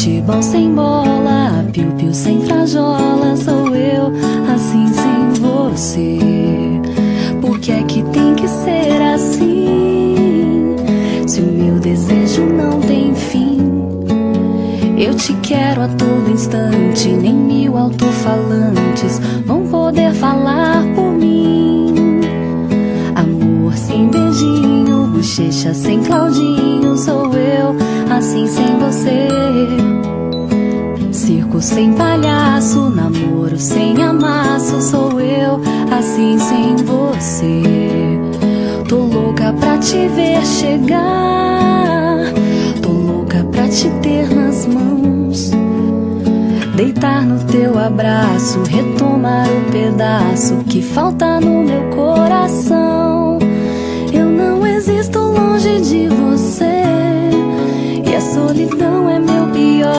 futebol sem bola, piu-piu sem frajola, sou eu, assim sem você. Por que é que tem que ser assim? Se o meu desejo não tem fim. Eu te quero a todo instante, nem 1000 alto-falantes vão poder falar por mim. Amor sem beijinho, bochecha sem Claudinho, sou eu, assim sem você. Circo sem palhaço, namoro sem amasso, sou eu, assim sem você. Tô louca pra te ver chegar, tô louca pra te ter nas mãos, deitar no teu abraço, retomar o pedaço que falta no meu coração.